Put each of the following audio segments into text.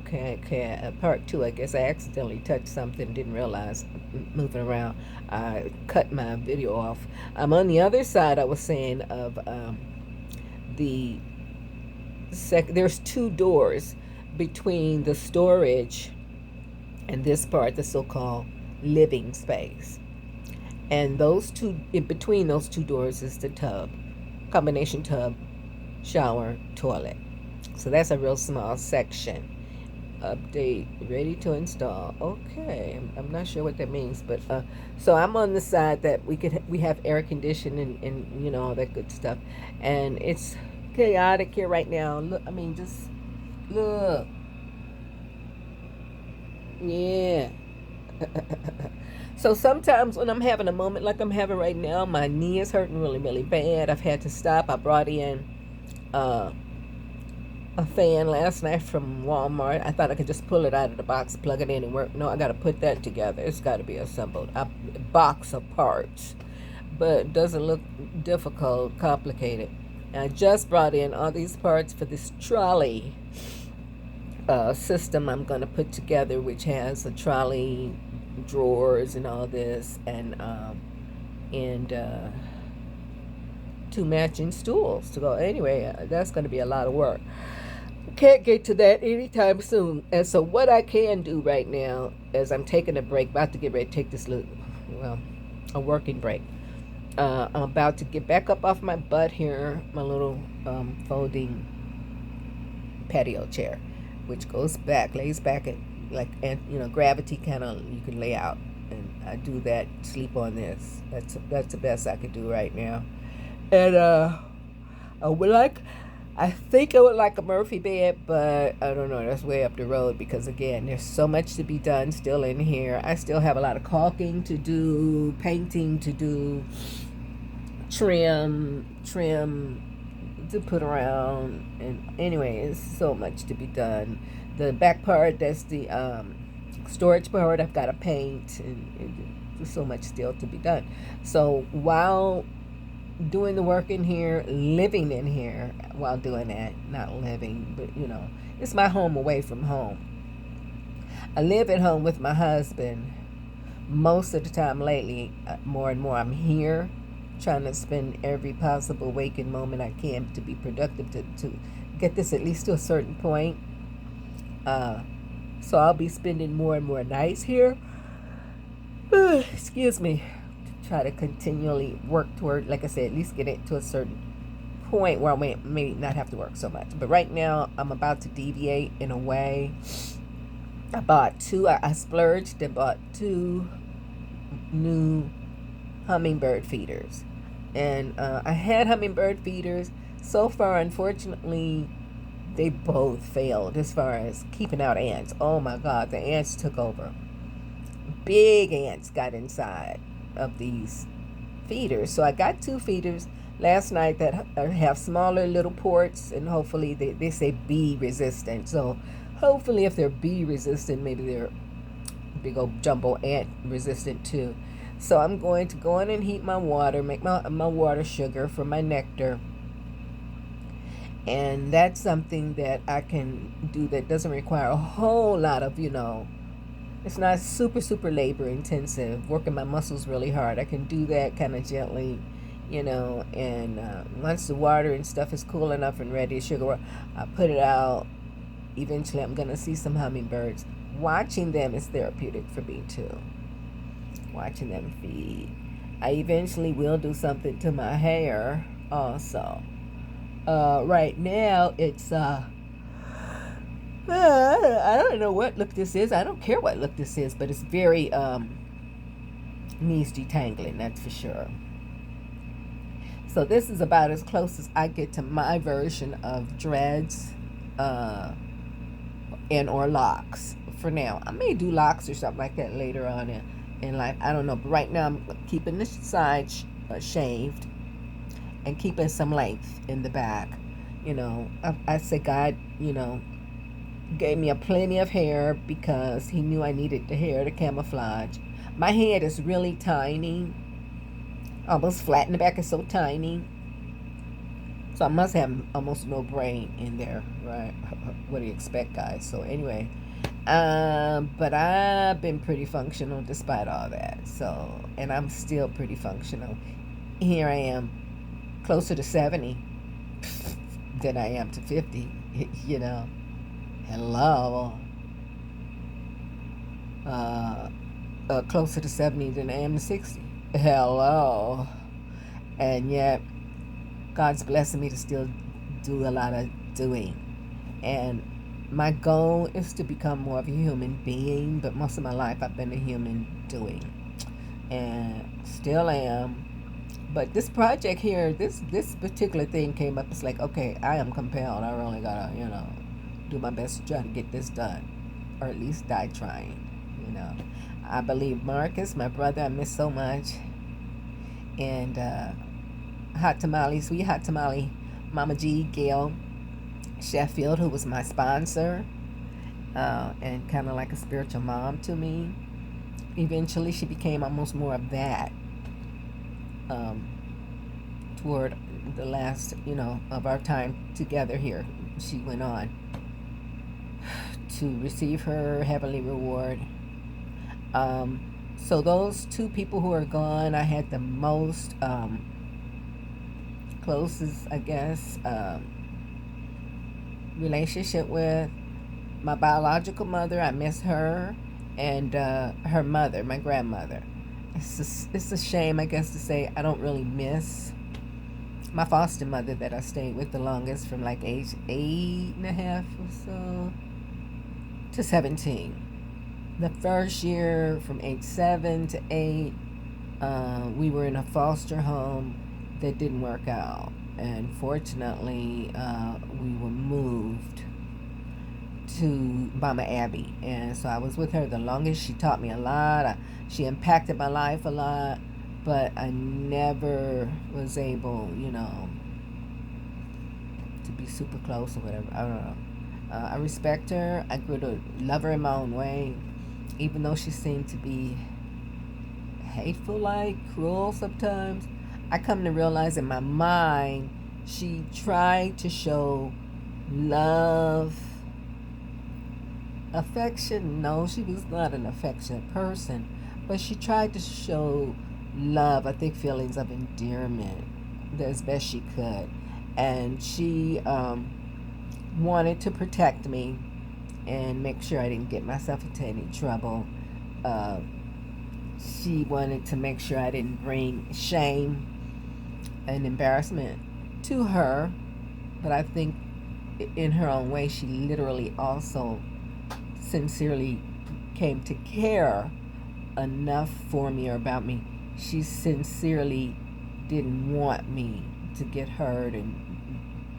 Okay, okay. Part two, I guess I accidentally touched something, didn't realize moving around. I cut my video off. I'm on the other side, I was saying, of the there's two doors between the storage and this part, the so called living space. And those two, in between those two doors, is the tub, combination tub, shower, toilet. So that's a real small section. Update ready to install. Okay, I'm not sure what that means, but so I'm on the side that we have air conditioning and all that good stuff, and it's chaotic here right now. Look, I mean, just look, yeah. So sometimes when I'm having a moment like I'm having right now, my knee is hurting really, really bad. I've had to stop. I brought in uh, a fan last night from Walmart. I thought I could just pull it out of the box, plug it in, and work. No, I got to put that together. It's got to be assembled. A box of parts, but it doesn't look difficult, complicated. And I just brought in all these parts for this trolley system I'm going to put together, which has a trolley, drawers, and all this, and two matching stools to go. Anyway, that's going to be a lot of work. Can't get to that anytime soon. And so what I can do right now is I'm taking a break, about to get ready to take this little, well, a working break. I'm about to get back up off my butt here, my little folding patio chair, which goes back, lays back at like, and gravity kind of, you can lay out, and I do that, sleep on this. That's the best I could do right now. And I would like, I think I would like a Murphy bed, but I don't know. That's way up the road because, again, there's so much to be done still in here. I still have a lot of caulking to do, painting to do, trim to put around. And anyway, it's so much to be done. The back part, that's the storage part, I've got to paint, and there's so much still to be done. So while doing the work in here, living in here while doing that, not living, but it's my home away from home. I live at home with my husband most of the time lately. More and more I'm here trying to spend every possible waking moment I can to be productive, to get this at least to a certain point. So I'll be spending more and more nights here. Excuse me. Try to continually work toward, like I said, at least get it to a certain point where I may not have to work so much. But right now, I'm about to deviate in a way. I splurged and bought two new hummingbird feeders. And I had hummingbird feeders. So far, unfortunately, they both failed as far as keeping out ants. Oh my God, the ants took over. Big ants got inside of these feeders. So I got two feeders last night that have smaller little ports, and hopefully they say bee resistant. So hopefully if they're bee resistant, maybe they're big old jumbo ant resistant too. So I'm going to go in and heat my water, make my water sugar for my nectar. And that's something that I can do that doesn't require a whole lot of, it's not super labor intensive, working my muscles really hard. I can do that kind of gently, and once the water and stuff is cool enough and ready, sugar, I put it out. Eventually I'm going to see some hummingbirds. Watching them is therapeutic for me too. Watching them feed. I eventually will do something to my hair also. Right now it's I don't know what look this is. I don't care what look this is, but it's very needs detangling, that's for sure. So this is about as close as I get to my version of dreads and or locks for now. I may do locks or something like that later on in life. I don't know, but right now I'm keeping the side shaved and keeping some length in the back. I say God, gave me a plenty of hair because he knew I needed the hair to camouflage. My head is really tiny, almost flat in the back. Is so tiny. So I must have almost no brain in there, right? What do you expect, guys? So anyway, but I've been pretty functional despite all that. So, and I'm still pretty functional. Here I am, closer to 70 than I am to 50. You know, hello. Uh, Closer to 70 than I am to 60. Hello. And yet, God's blessing me to still do a lot of doing. And my goal is to become more of a human being, but most of my life I've been a human doing. And still am. But this project here, this particular thing came up. It's like, okay, I am compelled. I really gotta, do my best to try to get this done. Or at least die trying, I believe Marcus, my brother, I miss so much. And Hot Tamale, Sweet Hot Tamale, Mama G, Gail Sheffield, who was my sponsor, and kind of like a spiritual mom to me. Eventually, she became almost more of that toward the last, of our time together here. She went on to receive her heavenly reward. So those two people who are gone, I had the most closest, I guess, relationship with. My biological mother, I miss her, and her mother, my grandmother. It's a shame, I guess, to say I don't really miss my foster mother that I stayed with the longest, from like age 8.5 or so to 17. The first year, from age 7 to 8, we were in a foster home that didn't work out. And fortunately, we were moved to Mama Abby. And so I was with her the longest. She taught me a lot. She impacted my life a lot. But I never was able, to be super close or whatever. I don't know. I respect her. I grew to love her in my own way, even though she seemed to be hateful, like cruel sometimes. I come to realize in my mind, she tried to show love, affection. No, she was not an affectionate person, but she tried to show love, I think feelings of endearment as best she could. And she wanted to protect me and make sure I didn't get myself into any trouble. She wanted to make sure I didn't bring shame and embarrassment to her. But I think in her own way, she literally also sincerely came to care enough for me or about me. She sincerely didn't want me to get hurt and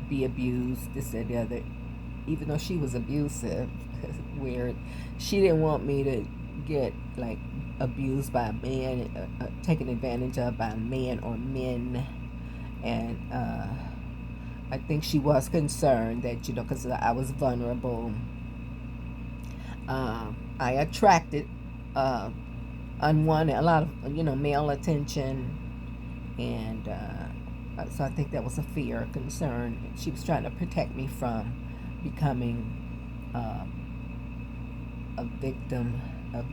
be abused, this and the other. Even though she was abusive, weird, she didn't want me to get like abused by a man, taken advantage of by a man or men. And I think she was concerned that, because I was vulnerable, I attracted unwanted, a lot of, male attention. And so I think that was a fear, a concern. She was trying to protect me from becoming a victim of,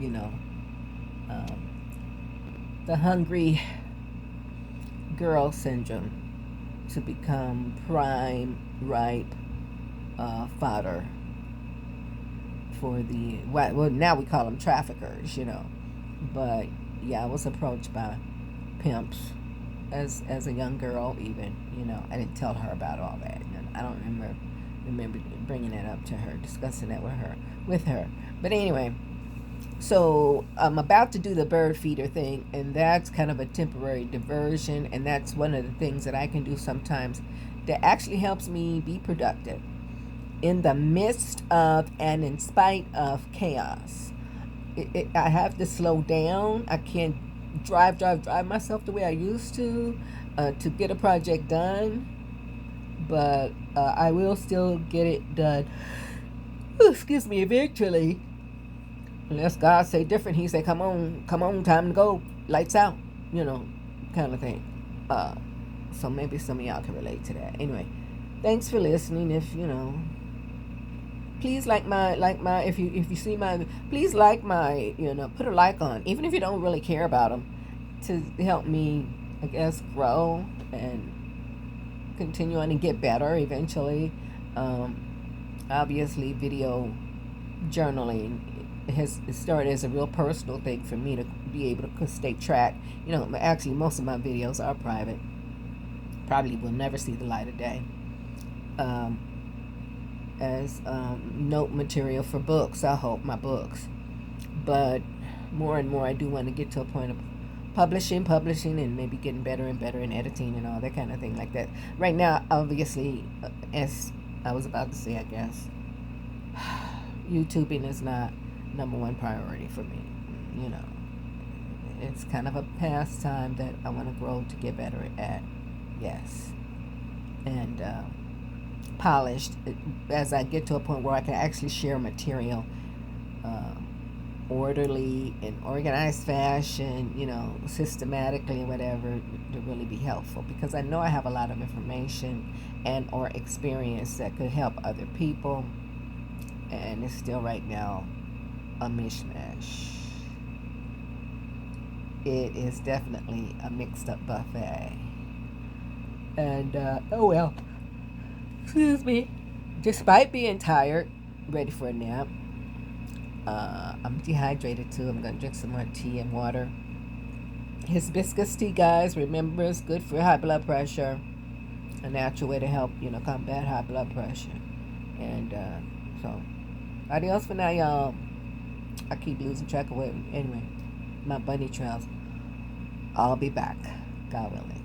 the hungry girl syndrome, to become prime, ripe fodder for the, well, now we call them traffickers, But yeah, I was approached by pimps as a young girl, even, I didn't tell her about all that. I don't remember bringing that up to her, discussing that with her. But anyway, so I'm about to do the bird feeder thing, and that's kind of a temporary diversion, and that's one of the things that I can do sometimes that actually helps me be productive in the midst of and in spite of chaos. I have to slow down. I can't drive myself the way I used to get a project done, but I will still get it done. Excuse me, eventually. Unless God say different, He say, "Come on, time to go, lights out," kind of thing. So maybe some of y'all can relate to that. Anyway, thanks for listening. If please like my if you see my, please like my, put a like on, even if you don't really care about them, to help me, I guess, grow and continue on and get better eventually. Obviously, video journaling it started as a real personal thing for me to be able to stay track. Actually, most of my videos are private. Probably will never see the light of day. As note material for books, I hope, my books. But more and more, I do want to get to a point of publishing, and maybe getting better and better in editing and all that kind of thing like that. Right now, obviously, as I was about to say, I guess, YouTubing is not number one priority for me. It's kind of a pastime that I want to grow to get better at. Yes. And polished as I get to a point where I can actually share material orderly and organized fashion, systematically, whatever, to really be helpful, because I know I have a lot of information and or experience that could help other people, and it's still right now a mishmash. It is definitely a mixed up buffet. And oh well, excuse me, despite being tired, ready for a nap, I'm dehydrated too. I'm gonna drink some more tea and water. Hibiscus tea, guys, remember, it's good for high blood pressure. A natural way to help, combat high blood pressure. And so, adios for now, y'all. I keep losing track of what. Anyway, my bunny trails. I'll be back, God willing.